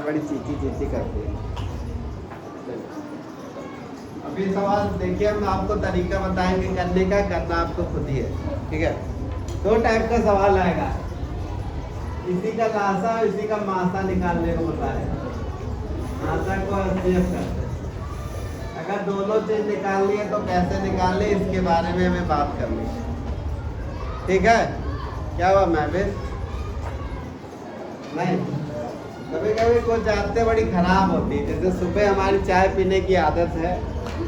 बड़ी चीची चीची करती है। अभी सवाल देखिए, हम आपको तरीका बताएंगे करने का, करना आपको खुद ही है, ठीक है। दो टाइप का सवाल आएगा, इसी का लासा और इसी का मासा निकालने को बताएगा। मासा को एसडीएफ करते हैं। अगर दोनों चीज निकालनी है तो कैसे निकालनी, इसके बारे में हमें बात करनी है, ठीक है। क्या हुआ महविश? नहीं, कभी कभी कुछ आदतें बड़ी खराब होती है। जैसे सुबह हमारी चाय पीने की आदत है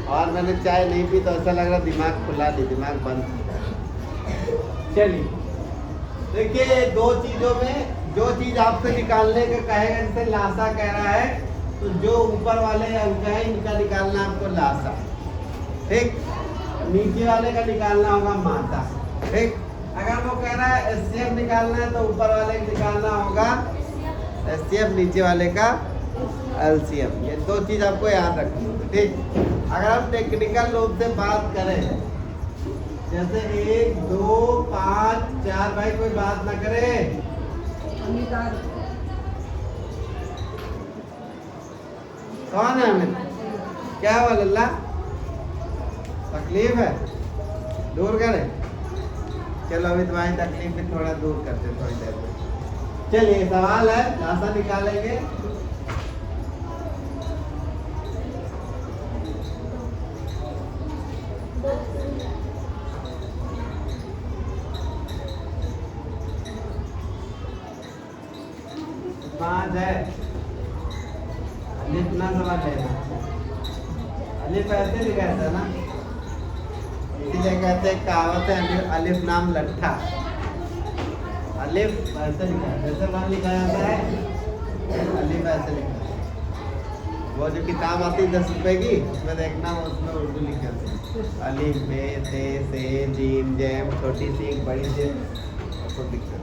और मैंने चाय नहीं पी तो ऐसा लग रहा दिमाग खुला नहीं, दिमाग बंद। चलिए देखिए, दो चीजों में जो चीज आपसे निकालने का कहेगा, जैसे लासा कह रहा है तो जो ऊपर वाले अंक है इनका निकालना आपको लासा, ठीक। नीचे वाले का निकालना होगा मासा, ठीक। अगर वो कह रहा है एचसीएफ निकालना है तो ऊपर वाले का निकालना होगा एचसीएफ, नीचे वाले का एलसीएम। ये दो चीज आपको याद रखनी होगी, ठीक। अगर हम टेक्निकल रूप से बात करें, जैसे 1 2 5 4, भाई कोई बात ना करे। कौन है अमित? क्या हुआ लल्ला? तकलीफ है? दूर करे। चलो अभी तुम्हारी तकलीफ भी थोड़ा दूर करते हैं थोड़ी देर में। चलिए सवाल है, लासा निकालेंगे। पाँच है, अलिफ ना समझ लेना, अलिफ ऐसे लिखा था ना, इसीलिए कहते हैं कहावत है अलिफ नाम लट्ठा। अलिफ ऐसे लिखा है, जैसे वन लिखा जाता है अलिफ ऐसे लिखा है। वो जो किताब आती है 10 रुपए की, उसमें देखना उसमें उर्दू लिखे होते हैं, अलिफ बे ते से जीम जैम, छोटी सी एक बड़ी सी उसको लिखते हैं।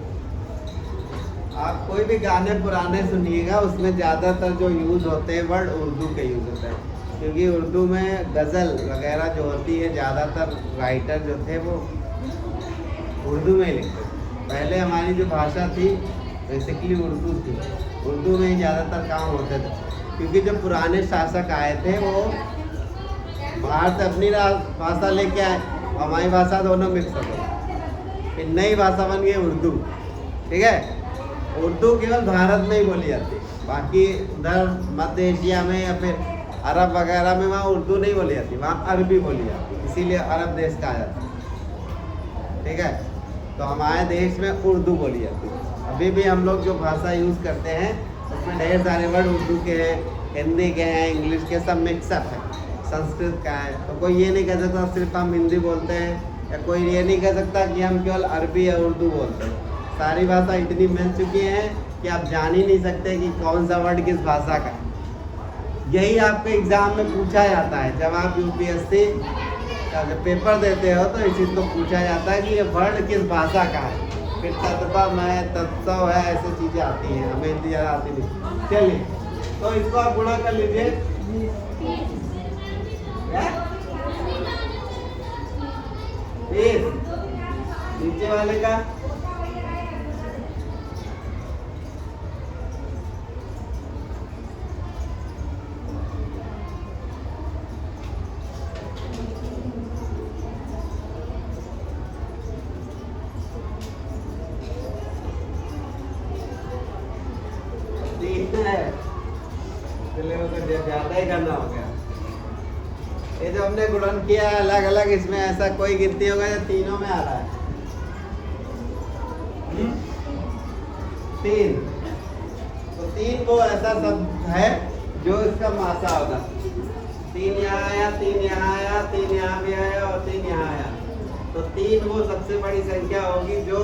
आप कोई भी गाने पुराने सुनिएगा, उसमें ज़्यादातर जो यूज़ होते हैं वर्ड उर्दू के यूज़ होते हैं, क्योंकि उर्दू में गज़ल वगैरह जो होती है ज़्यादातर राइटर जो थे वो उर्दू में ही लिखते थे। पहले हमारी जो भाषा थी बेसिकली उर्दू थी, उर्दू में ही ज़्यादातर काम होते थे, क्योंकि जो पुराने शासक आए थे वो बाहर से अपनी भाषा लेके आए, हमारी भाषा दोनों मिक्स हो गई, फिर नई भाषा बन गई उर्दू, ठीक है। उर्दू केवल भारत में ही बोली जाती है, बाकी उधर मध्य एशिया में या फिर अरब वगैरह में वहाँ उर्दू नहीं बोली जाती, वहाँ अरबी बोली जाती है, इसीलिए अरब देश कहा जाता है, ठीक है। तो हमारे देश में उर्दू बोली जाती है। अभी भी हम लोग जो भाषा यूज़ करते हैं उसमें ढेर सारे वर्ड उर्दू के हैं, हिंदी के हैं, इंग्लिश के, सब मिक्सअप है, संस्कृत का है। तो कोई ये नहीं कह सकता सिर्फ हम हिंदी बोलते हैं, या कोई ये नहीं कह सकता कि हम केवल अरबी या उर्दू बोलते हैं। सारी भाषा इतनी मिल चुकी है कि आप जान ही नहीं सकते कि कौन सा वर्ड किस भाषा का। यही आपके एग्ज़ाम में पूछा जाता है, जब आप यूपीएससी का जब पेपर देते हो तो इस चीज़ को पूछा जाता है कि ये वर्ड किस भाषा का है। फिर तत्व है, तत्सव है, ऐसी चीज़ें आती हैं, हमें इतनी ज़्यादा आती नहीं। चलिए तो इसको आप गुणा कर लीजिए। नीचे वाले का ज्यादा ही करना हो गया। ये जो हमने गुणन किया अलग अलग, इसमें ऐसा कोई गिनती होगा जो तीनों में आ रहा है। 3 तो 3 वो ऐसा शब्द है जो इसका मासा होगा। 3 यहाँ आया, 3 यहाँ आया, 3 यहाँ भी आया और 3 यहाँ आया, तो 3 वो सबसे बड़ी संख्या होगी जो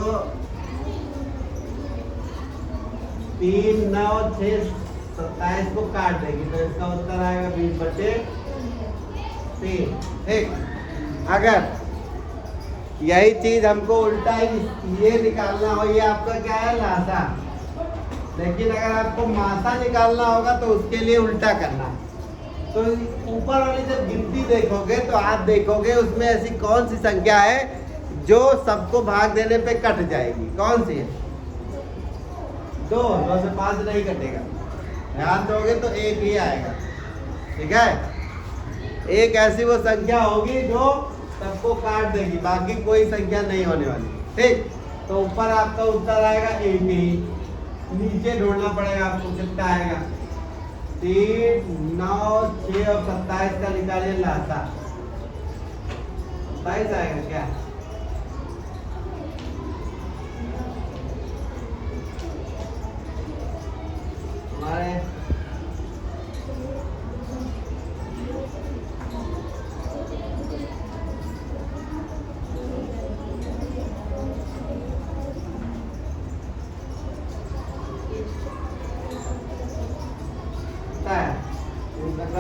3 9 6 27 को काट देगी, तो इसका उत्तर आएगा 20/3। ठीक। अगर यही चीज हमको उल्टा ये निकालना हो, ये आपका क्या है लासा, लेकिन अगर आपको मासा निकालना होगा तो उसके लिए उल्टा करना है। तो ऊपर वाली जब गिनती देखोगे तो आप देखोगे उसमें ऐसी कौन सी संख्या है जो सबको भाग देने पे कट जाएगी। कौन सी है? 2 से 5 नहीं कटेगा। ध्यान दोगे तो एक ही आएगा। ठीक है, एक ऐसी वो संख्या होगी जो सबको काट देगी, बाकी कोई संख्या नहीं होने वाली। ठीक, तो ऊपर आपका उत्तर आएगा एक ही, नीचे ढूंढना पड़ेगा आपको कितना आएगा। 3, 9, 6 और 27 का निकालिए लाता। 27 आएगा क्या? हमारे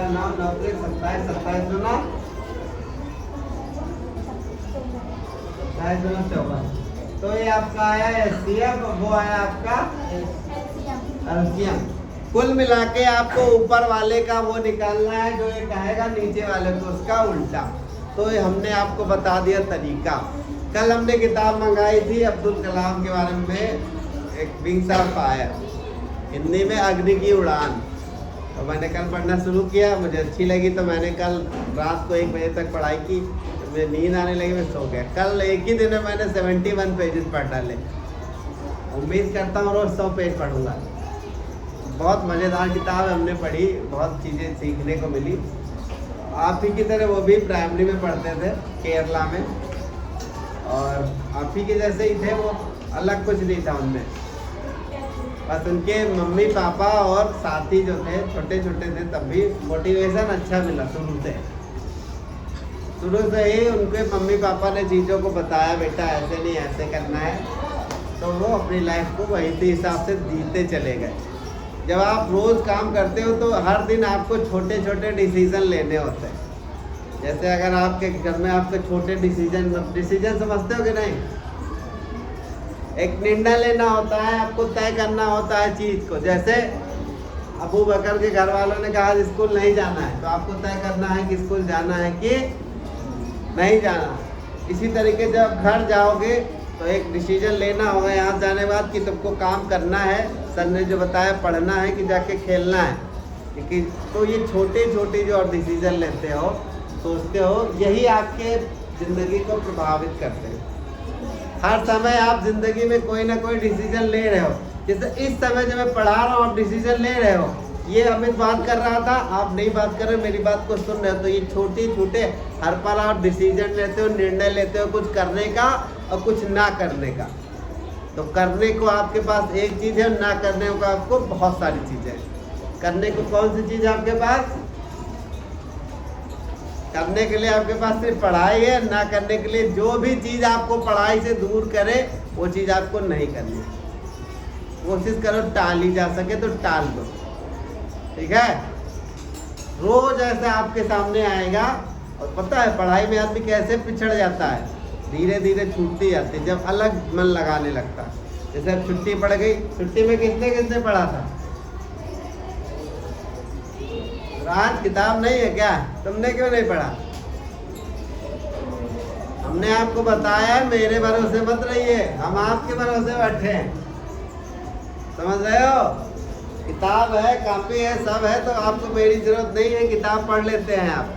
नाम 9, 27, 27 दूना 24। तो ये आपका आया एचसीएफ, वो आया आपका एलसीएम। कुल मिला के आपको ऊपर वाले का वो निकालना है जो ये कहेगा नीचे वाले को उसका उल्टा। तो ये हमने आपको बता दिया तरीका। कल हमने किताब मंगाई थी अब्दुल कलाम के बारे में, एक विंग्स ऑफ फायर, हिंदी में अग्नि की उड़ान। तो मैंने कल पढ़ना शुरू किया, मुझे अच्छी लगी तो मैंने कल रात को 1 बजे तक पढ़ाई की। मुझे नींद आने लगी, मैं सो गया। कल एक ही दिन में मैंने 71 पेजेस पढ़ डाले। उम्मीद करता हूँ रोज 100 पेज पढ़ूंगा। बहुत मज़ेदार किताब हमने पढ़ी, बहुत चीज़ें सीखने को मिली। आप ही की तरह वो भी प्राइमरी में पढ़ते थे केरला में, और आप ही के जैसे ही थे वो, अलग कुछ नहीं था उनमें। बस उनके मम्मी पापा और साथी जो थे छोटे छोटे थे, तब भी मोटिवेशन अच्छा मिला शुरू से ही। उनके मम्मी पापा ने चीज़ों को बताया, बेटा ऐसे नहीं ऐसे करना है, तो वो अपनी लाइफ को वही हिसाब से जीते चले गए। जब आप रोज़ काम करते हो तो हर दिन आपको छोटे छोटे डिसीजन लेने होते हैं। जैसे अगर आपके घर में आपके छोटे डिसीजन समझते हो कि नहीं, एक निर्णय लेना होता है, आपको तय करना होता है चीज़ को। जैसे अबू बकर के घर वालों ने कहा स्कूल नहीं जाना है, तो आपको तय करना है कि स्कूल जाना है कि नहीं जाना। इसी तरीके जब घर जाओगे तो एक डिसीजन लेना होगा यहाँ जाने के बाद कि तुमको काम करना है, सर ने जो बताया पढ़ना है कि जाके खेलना है। क्योंकि तो ये छोटे छोटे जो आप डिसीजन लेते हो, सोचते हो, यही आपके ज़िंदगी को प्रभावित करते हैं। हर समय आप जिंदगी में कोई ना कोई डिसीजन ले रहे हो। जैसे इस समय जब मैं पढ़ा रहा हूँ आप डिसीजन ले रहे हो। ये अमित बात कर रहा था, आप नहीं बात कर रहे, मेरी बात को सुन रहे हो। तो ये छोटे छोटे हर पर आप डिसीजन लेते हो, निर्णय लेते हो, कुछ करने का और कुछ ना करने का। तो करने को आपके पास एक चीज़ है, ना करने को आपको बहुत सारी चीज़ें। करने को कौन सी चीज़ है आपके पास? करने के लिए आपके पास सिर्फ पढ़ाई है। ना करने के लिए जो भी चीज़ आपको पढ़ाई से दूर करे वो चीज़ आपको नहीं करनी। कोशिश करो टाल ही जा सके तो टाल दो। ठीक है, रोज ऐसे आपके सामने आएगा। और पता है पढ़ाई में आदमी कैसे पिछड़ जाता है, धीरे धीरे छूटती जाती है जब अलग मन लगाने लगता है। जैसे अब छुट्टी पड़ गई, छुट्टी में किसने किसने पढ़ा था? आज किताब नहीं है क्या? तुमने क्यों नहीं पढ़ा? हमने आपको बताया मेरे भरोसे मत रहिए, हम आपके भरोसे बैठे हैं। समझ रहे हो? किताब है, कॉपी है, सब है, तो आपको मेरी जरूरत नहीं है। किताब पढ़ लेते हैं आप।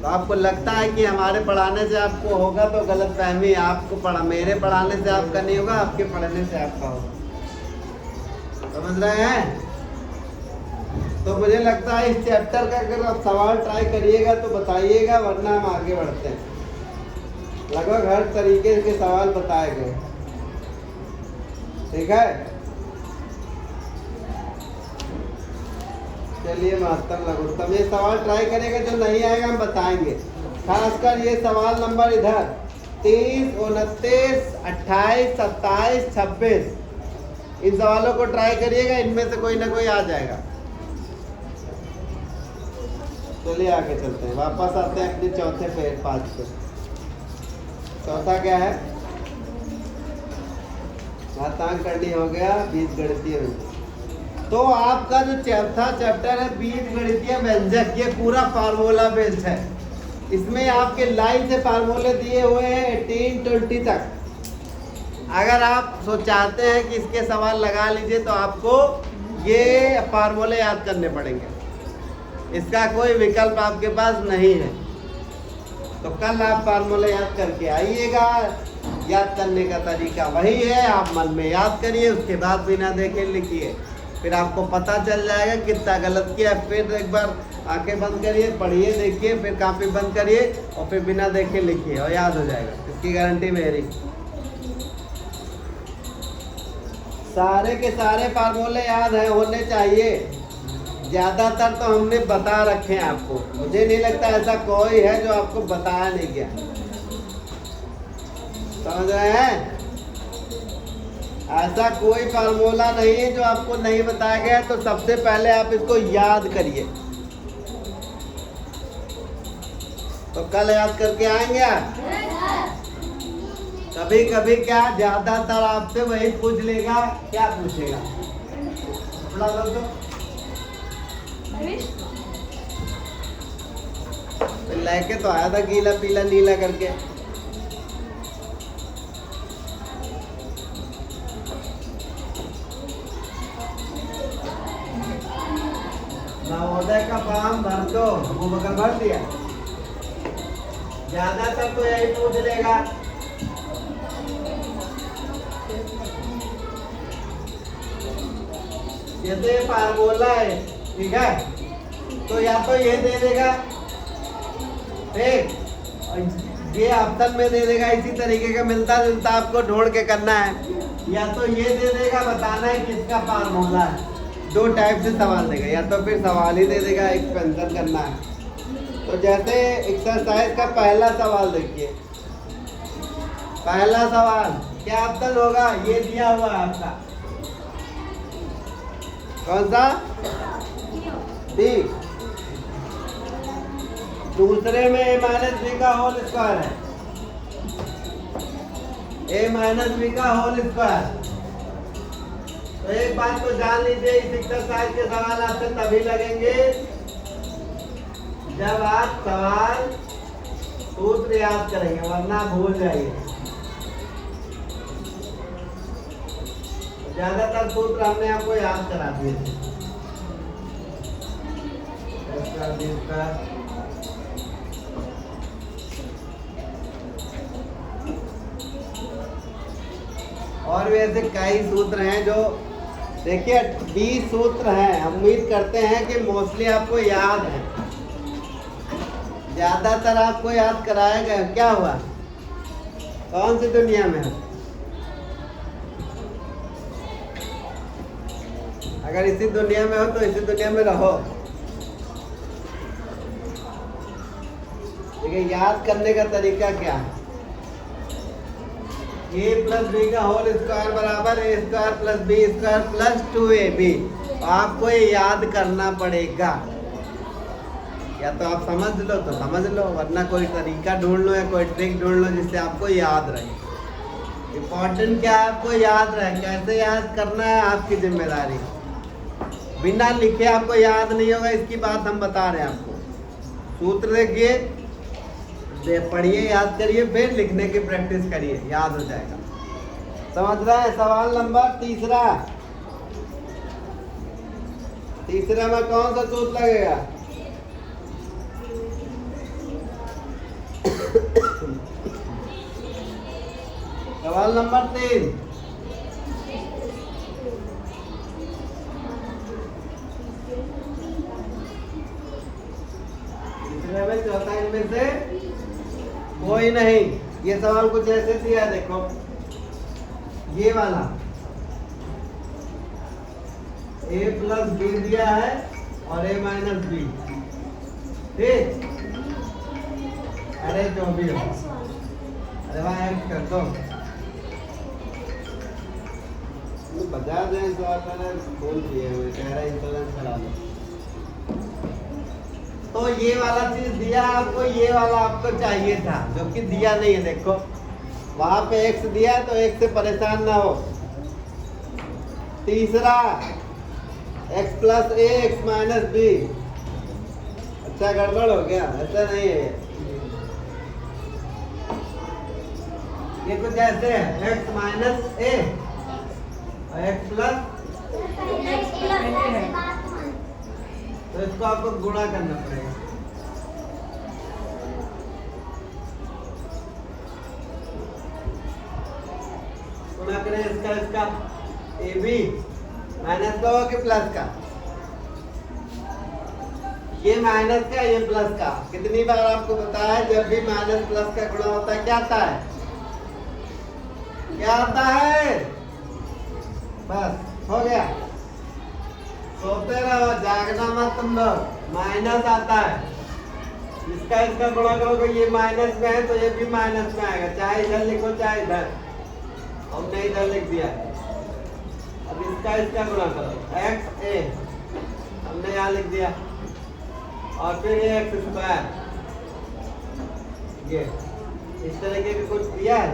तो आपको लगता है कि हमारे पढ़ाने से आपको होगा, तो गलत फहमी। आपको मेरे पढ़ाने से आपका नहीं होगा, आपके पढ़ने से आपका होगा। समझ रहे हैं? तो मुझे लगता है इस चैप्टर का अगर आप सवाल ट्राई करिएगा तो बताइएगा, वरना हम आगे बढ़ते हैं। लगभग हर तरीके के सवाल बताए गए। ठीक है, चलिए महत्तम लघुत्तम ये सवाल ट्राई करेगा, जो नहीं आएगा हम बताएंगे। खासकर ये सवाल नंबर इधर 30, 29, 28, 27, 26, इन सवालों को ट्राई करिएगा, इनमें से कोई ना कोई आ जाएगा। चलिए आगे चलते हैं, वापस आते हैं अपने चौथे पेज 5 पे। चौथा क्या है? घातांक करनी हो गया, बीजगणितीय व्यंजक। तो आपका जो चौथा चैप्टर है बीजगणितीय व्यंजक, ये पूरा फार्मूला बेस्ड है। इसमें आपके लाइन से फार्मूले दिए हुए हैं 18, 20 तक। अगर आप चाहते हैं कि इसके सवाल लगा लीजिए तो आपको ये फार्मूले याद करने पड़ेंगे, इसका कोई विकल्प आपके पास नहीं है। तो कल आप फार्मूले याद करके आइएगा। याद करने का तरीका वही है, आप मन में याद करिए, उसके बाद बिना देखे लिखिए, फिर आपको पता चल जाएगा कितना गलत किया। फिर एक बार आंखें बंद करिए, पढ़िए, देखिए, फिर कॉपी बंद करिए और फिर बिना देखे लिखिए और याद हो जाएगा, इसकी गारंटी मेरी। सारे के सारे फार्मूले याद है होने चाहिए, ज़्यादातर तो हमने बता रखे हैं आपको। मुझे नहीं लगता ऐसा कोई है जो आपको बताया नहीं गया, समझ रहे हैं? ऐसा कोई फार्मूला नहीं है जो आपको नहीं बताया गया। तो सबसे पहले आप इसको याद करिए, तो कल याद करके आएंगे आप। कभी कभी क्या ज्यादातर आपसे वही पूछ लेगा, क्या पूछेगा? कपड़ा लो तो लेके तो आया था गीला पीला नीला करके। नवोदय का फॉर्म भर दो, वो बगल भर दिया। ज्यादातर तो यही पूछ लेगा। जैसे ये फार्मूला है, ठीक है, तो या तो ये दे देगा, ठीक, और ये ऑप्शन में दे देगा, इसी तरीके का मिलता जुलता आपको ढूंढ के करना है। या तो ये दे देगा, बताना है किसका फार्मूला है। दो टाइप से सवाल देगा, या तो फिर सवाल ही दे देगा, एक्सपेंशन करना है। तो जैसे एक्सरसाइज का पहला सवाल देखिए, पहला सवाल क्या ऑप्शन होगा? ये दिया हुआ है आपका, कौन सा? डी। दूसरे में a माइनस बी का होल स्क्वायर है, a माइनस बी का होल स्क्वायर। तो एक बात को जान लीजिए, इस एक्सरसाइज के सवाल आपसे तभी लगेंगे जब आप सवाल सूत्र याद करेंगे, वरना भूल जाइए। ज्यादातर सूत्र हमने आपको याद करा दिए थे। और भी ऐसे कई सूत्र हैं जो, देखिए 20 सूत्र हैं, हम उम्मीद करते हैं कि मोस्टली आपको याद है। ज्यादातर आपको याद कराया गया। क्या हुआ? कौन सी दुनिया में है? अगर इसी दुनिया में हो तो इसी दुनिया में रहो। देखिए याद करने का तरीका क्या है? a प्लस बी का होल स्क्वायर बराबर a square plus b square plus 2ab। आपको ये याद करना पड़ेगा, या तो आप समझ लो तो समझ लो, वरना कोई तरीका ढूंढ लो या कोई ट्रिक ढूंढ लो जिससे आपको याद रहे। इम्पोर्टेंट क्या है? आपको याद रहे। कैसे याद करना है आपकी जिम्मेदारी। बिना लिखे आपको याद नहीं होगा, इसकी बात हम बता रहे हैं आपको। सूत्र देखिए, पढ़िए, याद करिए, फिर लिखने की प्रैक्टिस करिए, याद हो जाएगा। समझ रहे हैं? सवाल नंबर तीसरा, तीसरे में कौन सा सूत्र लगेगा? सवाल नंबर 3, तीसरे में चौथा इनमें से कोई नहीं। ये सवाल कुछ ऐसे दिया, देखो ये वाला a प्लस बी दिया है और a माइनस बी, ठीक। अरे जो भी हो, अरे वहाँ एक्स कर दो, बता दें तो आप बोल दिए हुए, कह रहे इंश्योरेंस करा लो। तो ये वाला चीज दिया आपको, ये वाला आपको चाहिए था, जो कि दिया नहीं है। देखो वहां पे x दिया है, तो x से परेशान ना हो। तीसरा x plus a x minus b. अच्छा गड़बड़ हो गया, ऐसा नहीं है। ये कुछ ऐसे है, x माइनस a और x प्लस तो इसको आपको गुणा करना पड़ेगा। गुणा करें इसका ए बी माइनस का होगा कि प्लस का? ये माइनस का, ये प्लस का। कितनी बार आपको बताया है जब भी माइनस प्लस का गुणा होता है क्या आता है? क्या आता है? बस हो गया। सोते रहो, जागना मत तुम लोग। माइनस आता है, इसका गुणा करोगे, ये माइनस में है तो ये भी माइनस में आएगा, चाहे इधर लिखो चाहे इधर। हमने इधर लिख दिया। अब इसका गुणा करो, एक्स ए हमने यहाँ लिख दिया, और फिर ये एक्स स्क्वायर। ये इस तरीके का कुछ दिया है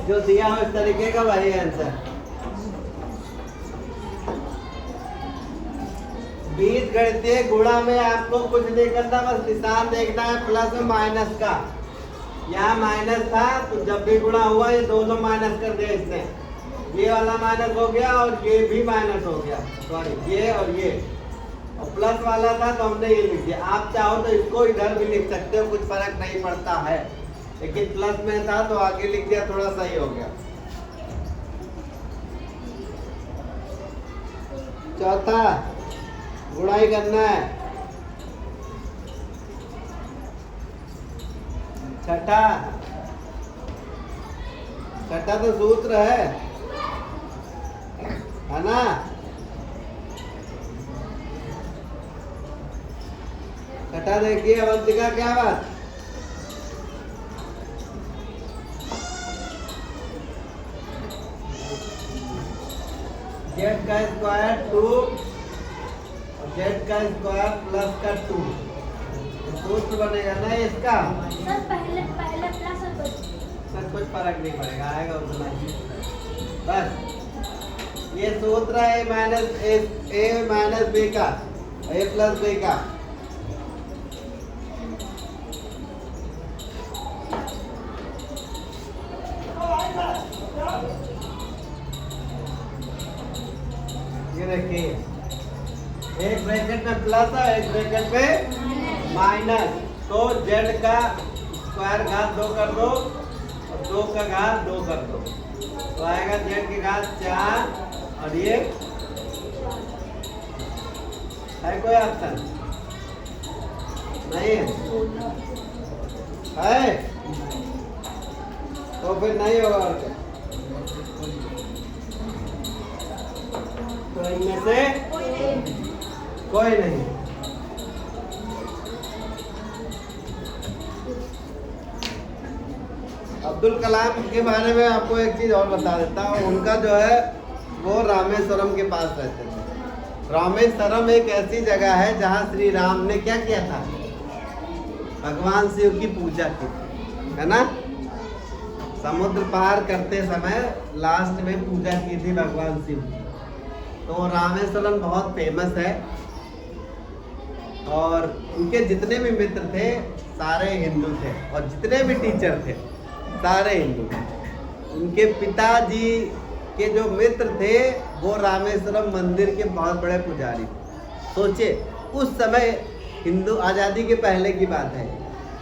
जो दिया हो इस तरीके का, वही आंसर। बीज गणितीय गुणा में आपको कुछ नहीं करना, बस निशान देखना है प्लस और माइनस का। यहाँ माइनस था तो जब भी गुणा हुआ ये दोनों माइनस कर दिया इसने। ये वाला माइनस हो गया और ये भी माइनस हो गया, सॉरी ये और ये। और प्लस वाला था तो हमने ये लिख दिया। आप चाहो तो इसको इधर भी लिख सकते हो, कुछ फर्क नहीं पड़ता है, लेकिन प्लस में था तो आगे लिख दिया, थोड़ा सही हो गया। चौथा गुणाई करना है। छठा तो सूत्र है ना? छठा देखिए अवंतिका, क्या बात? जेड का स्क्वायर 2 और जेड का स्क्वायर प्लस का 2 सूत्र बनेगा ना इसका। सर पहले प्लस और सर कुछ फर्क नहीं पड़ेगा, आएगा उतना ही। बस ये सूत्र है ए माइनस बी का, ए प्लस बी का। ये देखिए, एक ब्रैकेट में प्लस है, एक ब्रैकेट में माइनस। तो जेड का स्क्वायर घात 2 कर दो और 2 का घात 2 कर दो, तो आएगा जेड की घात 4। और ये है कोई ऑप्शन नहीं है तो फिर नहीं होगा। और क्या? तो इनमें से कोई नहीं। अब्दुल कलाम के बारे में आपको एक चीज और बता देता हूँ। उनका जो है वो रामेश्वरम के पास रहते थे। रामेश्वरम एक ऐसी जगह है जहाँ श्री राम ने क्या किया था? भगवान शिव की पूजा की थी, है ना? समुद्र पार करते समय लास्ट में पूजा की थी भगवान शिव की। तो रामेश्वरम बहुत फेमस है और उनके जितने भी मित्र थे सारे हिंदू थे और जितने भी टीचर थे सारे हिंदू थे। उनके पिताजी के जो मित्र थे वो रामेश्वरम मंदिर के बहुत बड़े पुजारी थे। सोचे उस समय हिंदू आज़ादी के पहले की बात है,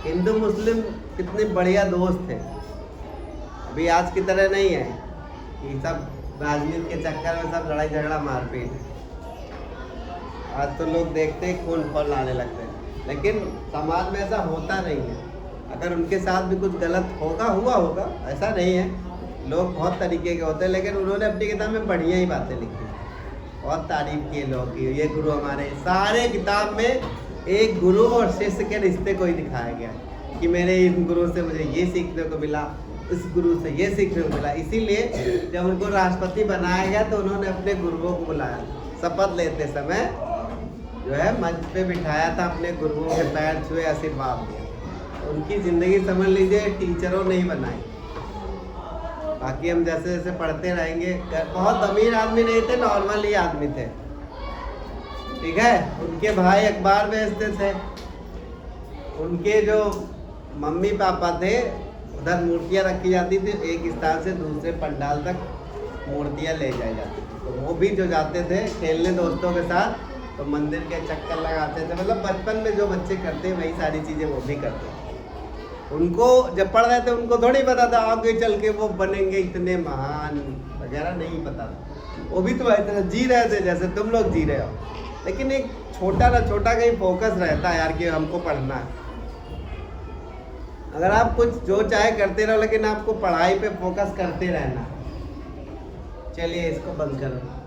हिंदू मुस्लिम कितने बढ़िया दोस्त थे। अभी आज की तरह नहीं है कि सब राजनीति के चक्कर में सब लड़ाई झगड़ा मारपीट। आज तो लोग देखते हैं खून खौल आने लगते हैं, लेकिन समाज में ऐसा होता नहीं है। अगर उनके साथ भी कुछ गलत हुआ होगा, ऐसा नहीं है। लोग बहुत तरीके के होते हैं, लेकिन उन्होंने अपनी किताब में बढ़िया ही बातें लिखी, बहुत तारीफ की लोग की। ये गुरु हमारे सारे किताब में एक गुरु और शिष्य के रिश्ते को ही दिखाया गया कि मेरे इस गुरु से मुझे ये सीखने को मिला, इस गुरु से ये सीखने को मिला। इसीलिए जब उनको राष्ट्रपति बनाया गया तो उन्होंने अपने गुरुओं को बुलाया, शपथ लेते समय जो है मंच पे बिठाया था, अपने गुरुओं के पैर छुए, आशीर्वाद दिया। उनकी ज़िंदगी समझ लीजिए टीचरों ने ही बनाई। बाकी हम जैसे जैसे पढ़ते रहेंगे, बहुत अमीर आदमी नहीं थे, नॉर्मल ही आदमी थे, ठीक है। उनके भाई अखबार बेचते थे, उनके जो मम्मी पापा थे उधर मूर्तियाँ रखी जाती थी, एक स्थान से दूसरे पंडाल तक मूर्तियाँ ले जाई जाती थी। तो वो भी जो जाते थे खेलने दोस्तों के साथ, तो मंदिर के चक्कर लगाते थे। मतलब बचपन में जो बच्चे करते हैं वही सारी चीज़ें वो भी करते हैं। उनको जब पढ़ रहे थे उनको थोड़ी पता था आगे चल के वो बनेंगे इतने महान वगैरह, नहीं पता था। वो भी तो इतना जी रहे थे जैसे तुम लोग जी रहे हो, लेकिन एक छोटा ना छोटा कहीं फोकस रहता है यार कि हमको पढ़ना है। अगर आप कुछ जो चाहे करते रहो, लेकिन आपको पढ़ाई पे फोकस करते रहना। चलिए इसको बंद करो।